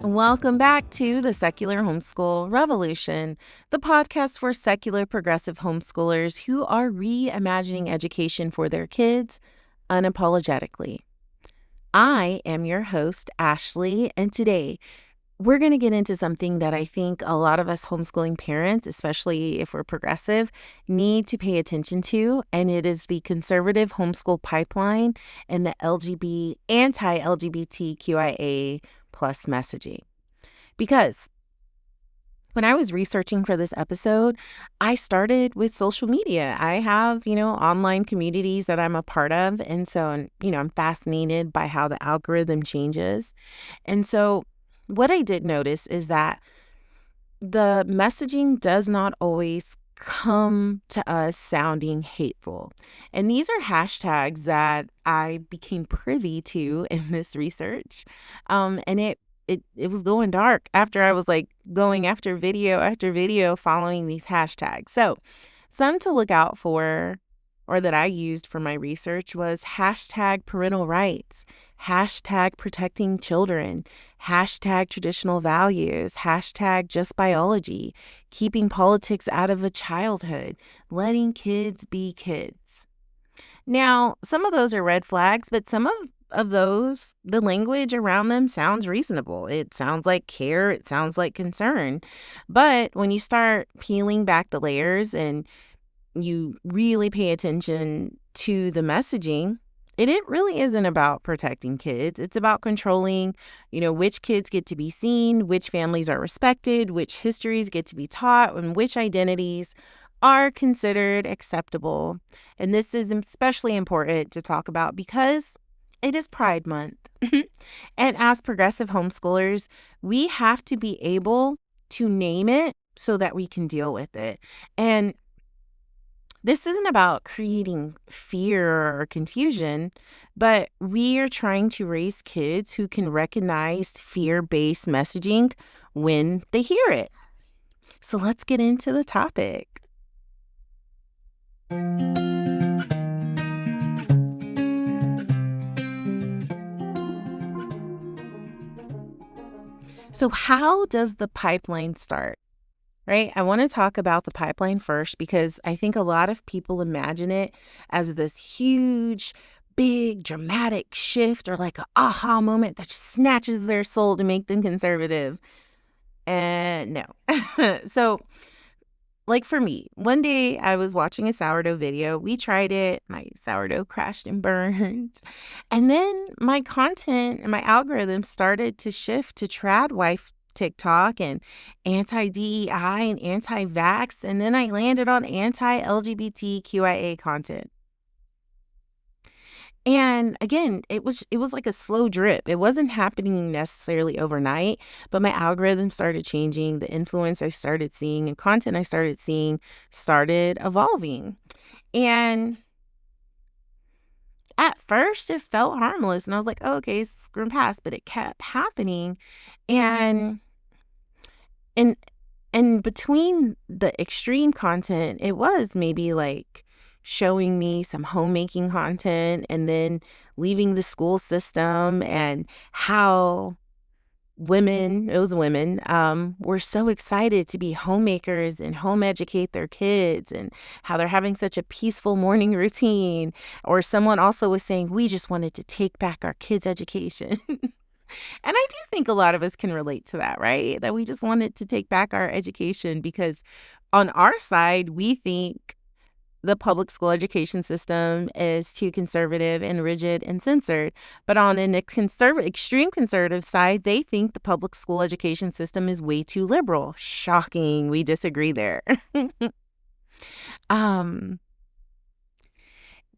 Welcome back to the Secular Homeschool Revolution, the podcast for secular progressive homeschoolers who are reimagining education for their kids unapologetically. I am your host, Ashley, and today we're going to get into something that I think a lot of us homeschooling parents, especially if we're progressive, need to pay attention to, and it is the conservative homeschool pipeline and the anti-LGBTQIA plus messaging. Because when I was researching for this episode, I started with social media. I have, online communities that I'm a part of. And so, I'm fascinated by how the algorithm changes. And so what I did notice is that the messaging does not always come to us sounding hateful. And these are hashtags that I became privy to in this research. And it was going dark after I was going after video following these hashtags. So some to look out for, or that I used for my research, was hashtag parental rights, hashtag protecting children, hashtag traditional values, hashtag just biology, keeping politics out of a childhood, letting kids be kids. Now, some of those are red flags, but some of those, the language around them sounds reasonable. It sounds like care. It sounds like concern. But when you start peeling back the layers and you really pay attention to the messaging, it really isn't about protecting kids. It's about controlling, which kids get to be seen, which families are respected, which histories get to be taught, and which identities are considered acceptable. And this is especially important to talk about because it is Pride Month. And as progressive homeschoolers, we have to be able to name it so that we can deal with it. And this isn't about creating fear or confusion, but we are trying to raise kids who can recognize fear-based messaging when they hear it. So let's get into the topic. So how does the pipeline start? Right? I want to talk about the pipeline first because I think a lot of people imagine it as this huge, big, dramatic shift or like an aha moment that just snatches their soul to make them conservative. And no. So for me, one day I was watching a sourdough video. We tried it. My sourdough crashed and burned. And then my content and my algorithm started to shift to trad wife TikTok and anti-DEI and anti-vax. And then I landed on anti-LGBTQIA content. And again, it was like a slow drip. It wasn't happening necessarily overnight, but my algorithm started changing. The influence I started seeing and content I started seeing started evolving. And at first it felt harmless and I was like, oh, okay, it's going past, but it kept happening. And between the extreme content, it was maybe showing me some homemaking content and then leaving the school system and how women were so excited to be homemakers and home educate their kids and how they're having such a peaceful morning routine. Or someone also was saying, we just wanted to take back our kids' education. And I do think a lot of us can relate to that, right? That we just wanted to take back our education because on our side, we think the public school education system is too conservative and rigid and censored. But on an extreme conservative side, they think the public school education system is way too liberal. Shocking. We disagree there.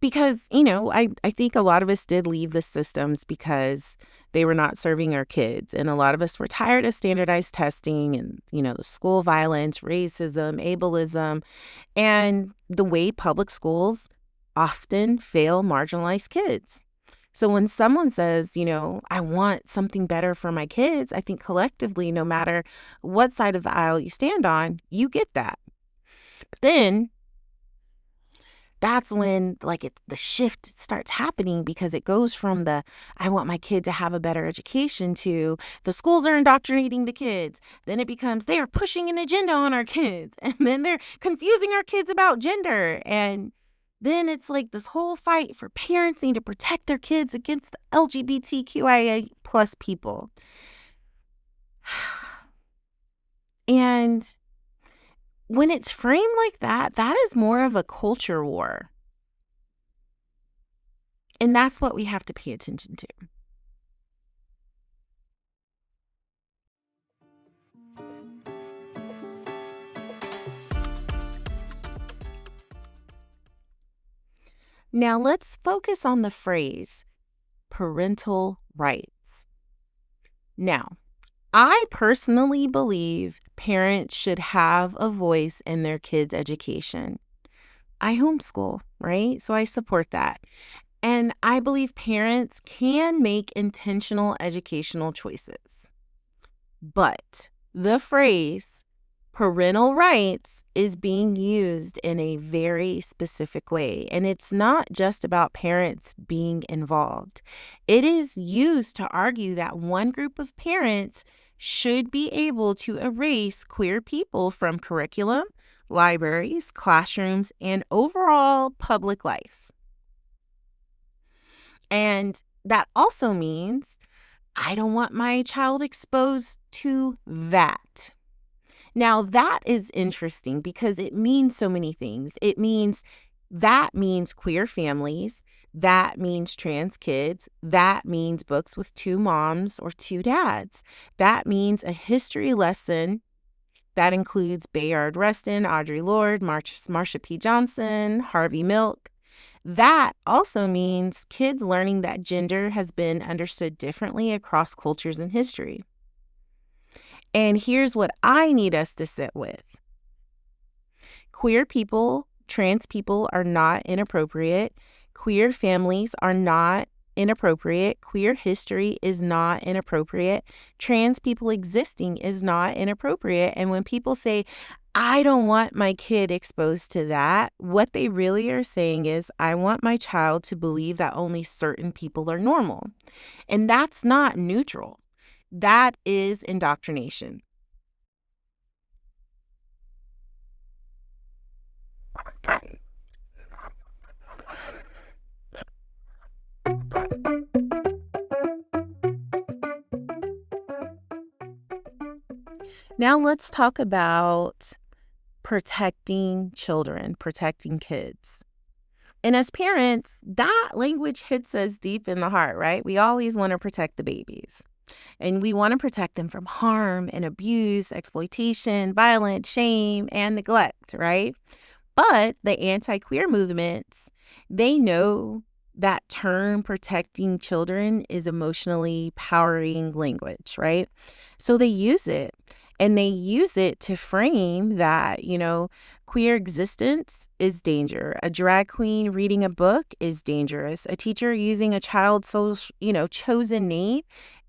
Because, I think a lot of us did leave the systems because they were not serving our kids. And a lot of us were tired of standardized testing and, the school violence, racism, ableism, and the way public schools often fail marginalized kids. So when someone says, I want something better for my kids, I think collectively, no matter what side of the aisle you stand on, you get that. But then That's when the shift starts happening, because it goes from the I want my kid to have a better education to the schools are indoctrinating the kids. Then it becomes they are pushing an agenda on our kids, and then they're confusing our kids about gender. And then it's like this whole fight for parenting to protect their kids against the LGBTQIA plus people. And when it's framed like that, that is more of a culture war. And that's what we have to pay attention to. Now let's focus on the phrase parental rights. Now, I personally believe parents should have a voice in their kids' education. I homeschool, right? So I support that. And I believe parents can make intentional educational choices. But the phrase parental rights is being used in a very specific way. And it's not just about parents being involved. It is used to argue that one group of parents should be able to erase queer people from curriculum, libraries, classrooms, and overall public life. And that also means I don't want my child exposed to that. Now, that is interesting because it means so many things. That means queer families. That means trans kids. That means books with two moms or two dads. That means a history lesson that includes Bayard Rustin, Audre Lorde, Marsha P. Johnson, Harvey Milk. That also means kids learning that gender has been understood differently across cultures and history. And here's what I need us to sit with. Queer people, trans people are not inappropriate. Queer families are not inappropriate. Queer history is not inappropriate. Trans people existing is not inappropriate. And when people say, I don't want my kid exposed to that, what they really are saying is, I want my child to believe that only certain people are normal. And that's not neutral. That is indoctrination. Now let's talk about protecting children, protecting kids. And as parents, that language hits us deep in the heart, right? We always want to protect the babies. And we want to protect them from harm and abuse, exploitation, violence, shame, and neglect, right? But the anti-queer movements, they know that term protecting children is emotionally powering language, right? So they use it. And they use it to frame that, queer existence is danger. A drag queen reading a book is dangerous. A teacher using a child's chosen name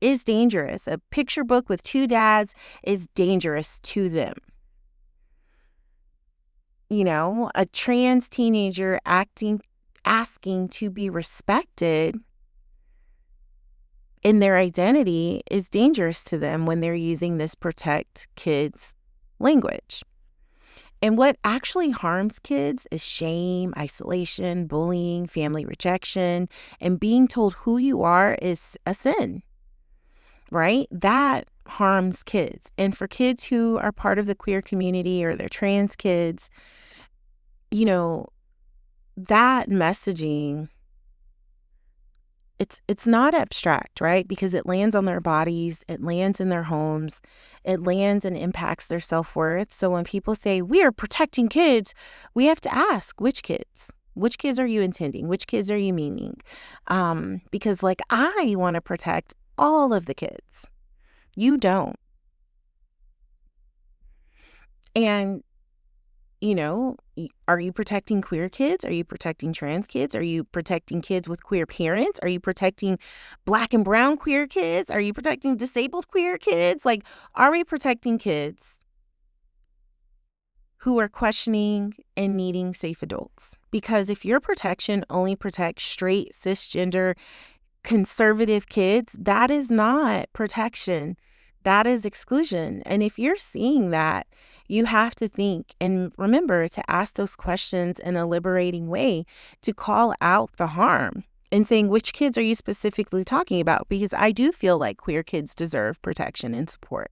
is dangerous. A picture book with two dads is dangerous to them. A trans teenager asking to be respected in their identity is dangerous to them when they're using this protect kids language. And what actually harms kids is shame, isolation, bullying, family rejection, and being told who you are is a sin, right? That harms kids. And for kids who are part of the queer community or they're trans kids, that messaging, it's not abstract, right? Because it lands on their bodies, it lands in their homes, it lands and impacts their self-worth. So when people say, we are protecting kids, we have to ask, which kids? Which kids are you intending? Which kids are you meaning? Because I want to protect all of the kids. You don't. And are you protecting queer kids? Are you protecting trans kids? Are you protecting kids with queer parents? Are you protecting Black and brown queer kids? Are you protecting disabled queer kids? Are we protecting kids who are questioning and needing safe adults. Because if your protection only protects straight, cisgender, conservative kids, that is not protection. That is exclusion. And if you're seeing that, you have to think and remember to ask those questions in a liberating way, to call out the harm and saying, which kids are you specifically talking about? Because I do feel like queer kids deserve protection and support.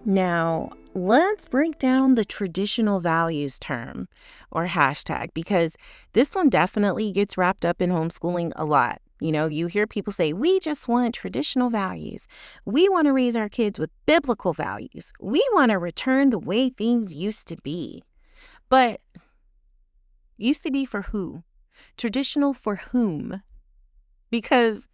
Now, let's break down the traditional values term or hashtag, because this one definitely gets wrapped up in homeschooling a lot. You know, you hear people say, we just want traditional values. We want to raise our kids with biblical values. We want to return the way things used to be. But used to be for who? Traditional for whom? Because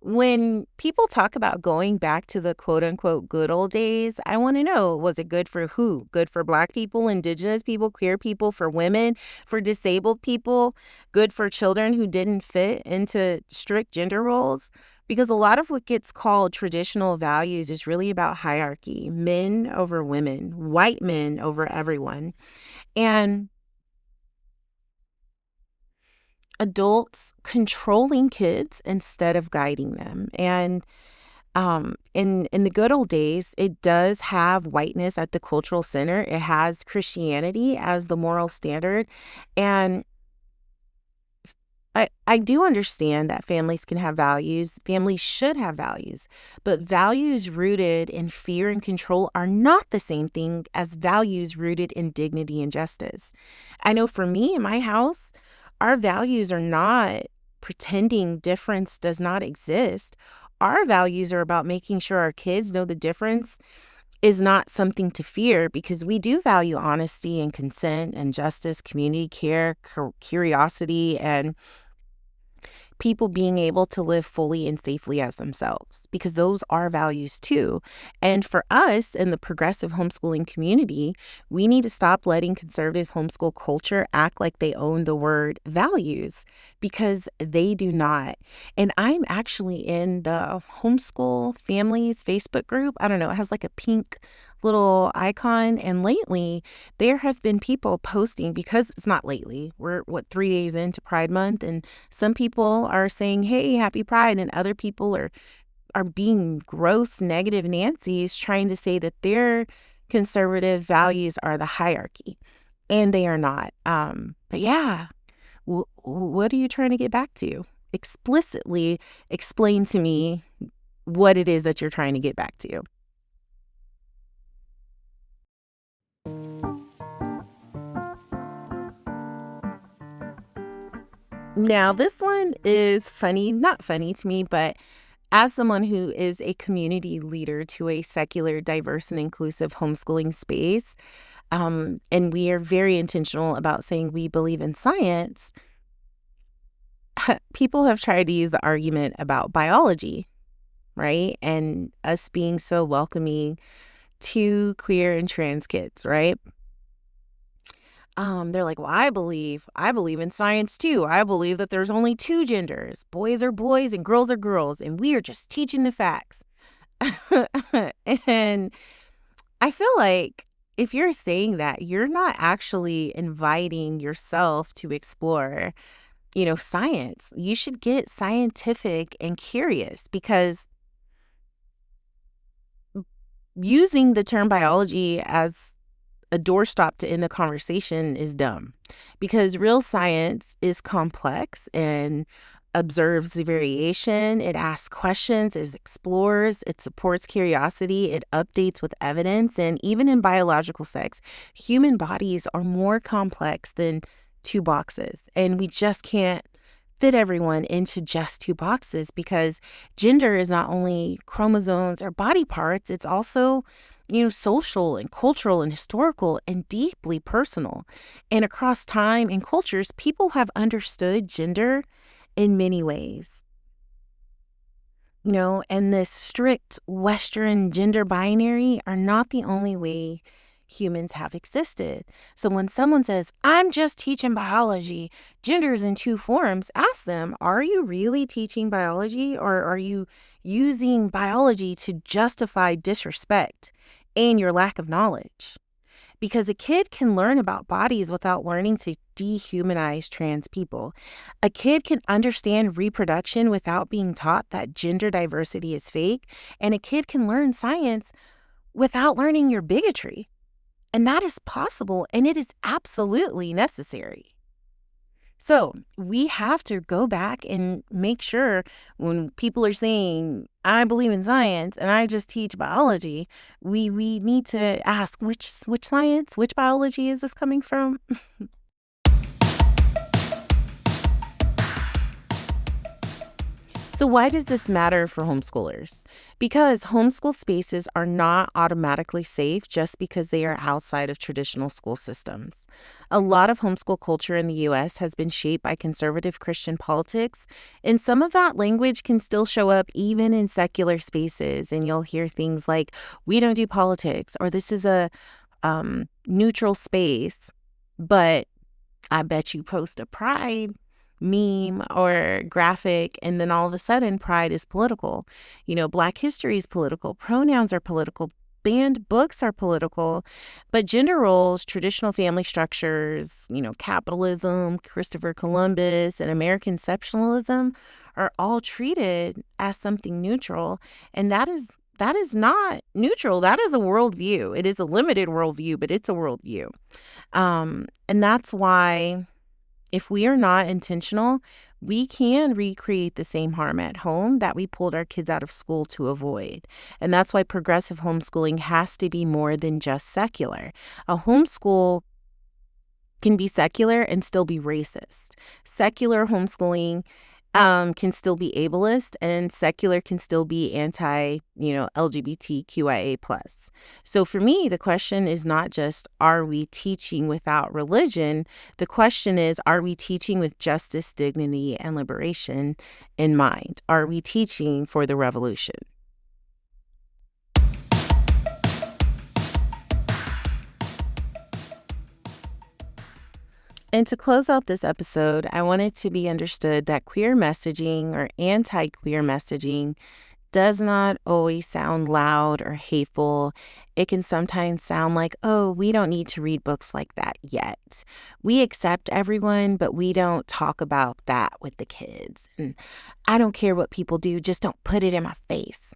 when people talk about going back to the quote unquote good old days, I want to know, was it good for who? Good for Black people, Indigenous people, queer people, for women, for disabled people, good for children who didn't fit into strict gender roles? Because a lot of what gets called traditional values is really about hierarchy, men over women, white men over everyone. And adults controlling kids instead of guiding them. And in the good old days, it does have whiteness at the cultural center. It has Christianity as the moral standard. And I do understand that families can have values. Families should have values. But values rooted in fear and control are not the same thing as values rooted in dignity and justice. I know for me in my house, our values are not pretending difference does not exist. Our values are about making sure our kids know the difference is not something to fear, because we do value honesty and consent and justice, community care, curiosity, and people being able to live fully and safely as themselves, because those are values too. And for us in the progressive homeschooling community, we need to stop letting conservative homeschool culture act like they own the word values, because they do not. And I'm actually in the homeschool families Facebook group. I don't know, it has like a pink little icon. And lately, there have been people posting, because it's not lately, we're 3 days into Pride Month, and some people are saying, hey, happy Pride, and other people are being gross, negative Nancy's, trying to say that their conservative values are the hierarchy, and they are not. But yeah, what are you trying to get back to? Explicitly explain to me what it is that you're trying to get back to. Now, this one is funny, not funny to me, but as someone who is a community leader to a secular, diverse, and inclusive homeschooling space, and we are very intentional about saying we believe in science, people have tried to use the argument about biology, right? And us being so welcoming to queer and trans kids, right? They're like, well, I believe in science too. I believe that there's only two genders. Boys are boys and girls are girls, and we are just teaching the facts. And I feel like if you're saying that, you're not actually inviting yourself to explore, science. You should get scientific and curious, because using the term biology as a doorstop to end the conversation is dumb, because real science is complex and observes the variation. It asks questions, it explores, it supports curiosity, it updates with evidence. And even in biological sex, human bodies are more complex than two boxes. And we just can't fit everyone into just two boxes, because gender is not only chromosomes or body parts, it's also social and cultural and historical and deeply personal. And across time and cultures, people have understood gender in many ways. And this strict Western gender binary are not the only way humans have existed. So when someone says, I'm just teaching biology, gender's in two forms, ask them, are you really teaching biology, or are you using biology to justify disrespect and your lack of knowledge? Because a kid can learn about bodies without learning to dehumanize trans people. A kid can understand reproduction without being taught that gender diversity is fake. And a kid can learn science without learning your bigotry. And that is possible, and it is absolutely necessary. So we have to go back and make sure when people are saying, I believe in science and I just teach biology, we need to ask which science, which biology is this coming from? So why does this matter for homeschoolers? Because homeschool spaces are not automatically safe just because they are outside of traditional school systems. A lot of homeschool culture in the U.S. has been shaped by conservative Christian politics, and some of that language can still show up even in secular spaces. And you'll hear things like, we don't do politics, or this is a neutral space, but I bet you post a pride meme or graphic, and then all of a sudden pride is political. Black history is political, pronouns are political, banned books are political, but gender roles, traditional family structures, capitalism, Christopher Columbus, and American exceptionalism are all treated as something neutral. And that is not neutral. That is a worldview. It is a limited worldview, but it's a worldview. And that's why, if we are not intentional, we can recreate the same harm at home that we pulled our kids out of school to avoid. And that's why progressive homeschooling has to be more than just secular. A homeschool can be secular and still be racist. Secular homeschooling can still be ableist, and secular can still be anti-LGBTQIA+. So for me, the question is not just, are we teaching without religion? The question is, are we teaching with justice, dignity, and liberation in mind? Are we teaching for the revolution? And to close out this episode, I want it to be understood that queer messaging or anti-queer messaging does not always sound loud or hateful. It can sometimes sound like, oh, we don't need to read books like that yet. We accept everyone, but we don't talk about that with the kids. And I don't care what people do, just don't put it in my face.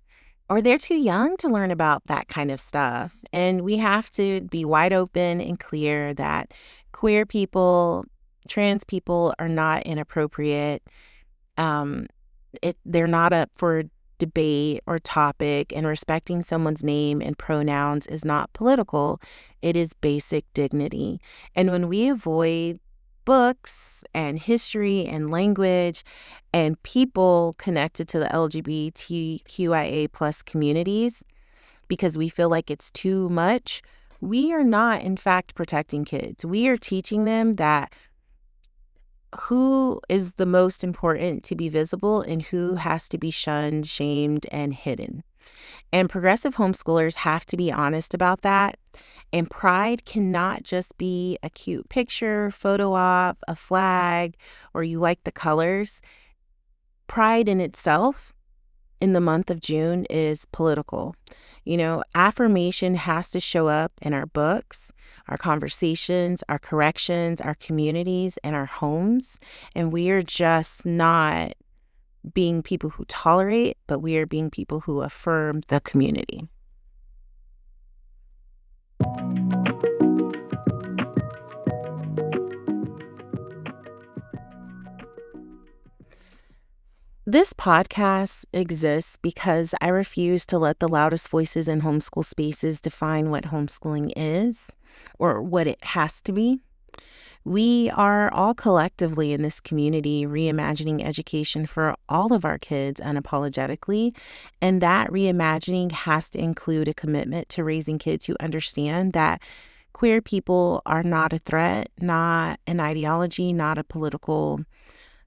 Or they're too young to learn about that kind of stuff. And we have to be wide open and clear that queer people, trans people are not inappropriate. They're not up for debate or topic, and respecting someone's name and pronouns is not political. It is basic dignity. And when we avoid books and history and language and people connected to the LGBTQIA+ communities because we feel like it's too much, we are not, in fact, protecting kids. We are teaching them that who is the most important to be visible and who has to be shunned, shamed, and hidden. And progressive homeschoolers have to be honest about that. And pride cannot just be a cute picture, photo op, a flag, or you like the colors. Pride in itself in the month of June is political. Affirmation has to show up in our books, our conversations, our corrections, our communities, and our homes. And we are just not being people who tolerate, but we are being people who affirm the community. This podcast exists because I refuse to let the loudest voices in homeschool spaces define what homeschooling is or what it has to be. We are all collectively in this community reimagining education for all of our kids unapologetically, and that reimagining has to include a commitment to raising kids who understand that queer people are not a threat, not an ideology, not a political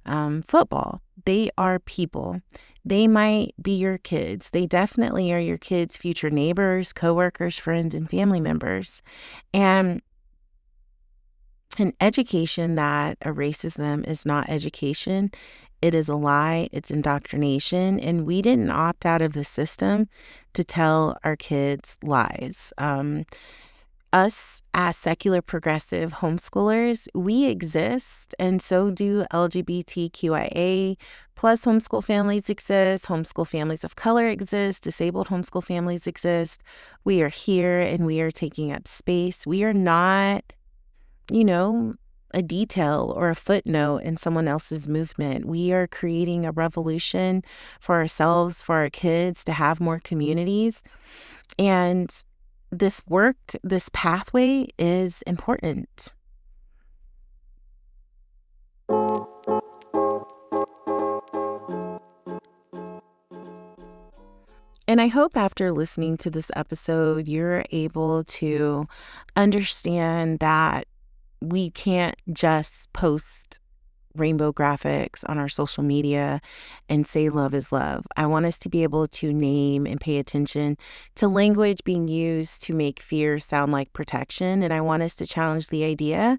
football. They are people. They might be your kids. They definitely are your kids' future neighbors, coworkers, friends, and family members. And an education that erases them is not education. It is a lie. It's indoctrination. And we didn't opt out of the system to tell our kids lies. Us as secular progressive homeschoolers, we exist, and so do LGBTQIA plus homeschool families exist, homeschool families of color exist, disabled homeschool families exist. We are here and we are taking up space. We are not, a detail or a footnote in someone else's movement. We are creating a revolution for ourselves, for our kids, to have more communities. And this work, this pathway is important. And I hope after listening to this episode, you're able to understand that we can't just post rainbow graphics on our social media and say love is love. I want us to be able to name and pay attention to language being used to make fear sound like protection. And I want us to challenge the idea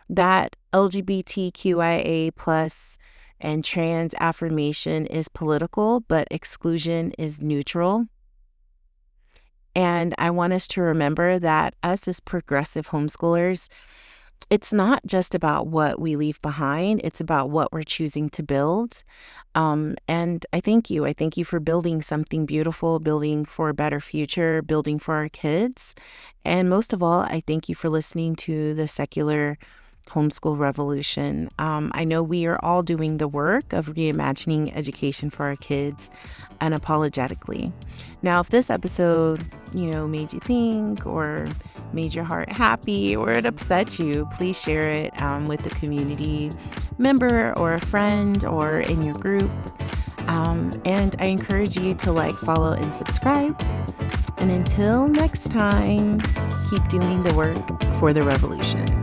that LGBTQIA plus and trans affirmation is political, but exclusion is neutral. And I want us to remember that us as progressive homeschoolers, it's not just about what we leave behind. It's about what we're choosing to build. And I thank you. I thank you for building something beautiful, building for a better future, building for our kids. And most of all, I thank you for listening to the Secular Homeschool Revolution. I know we are all doing the work of reimagining education for our kids unapologetically. Now, if this episode, made you think or made your heart happy or it upset you, please share it with a community member or a friend or in your group. And I encourage you to follow, and subscribe. And until next time, keep doing the work for the revolution.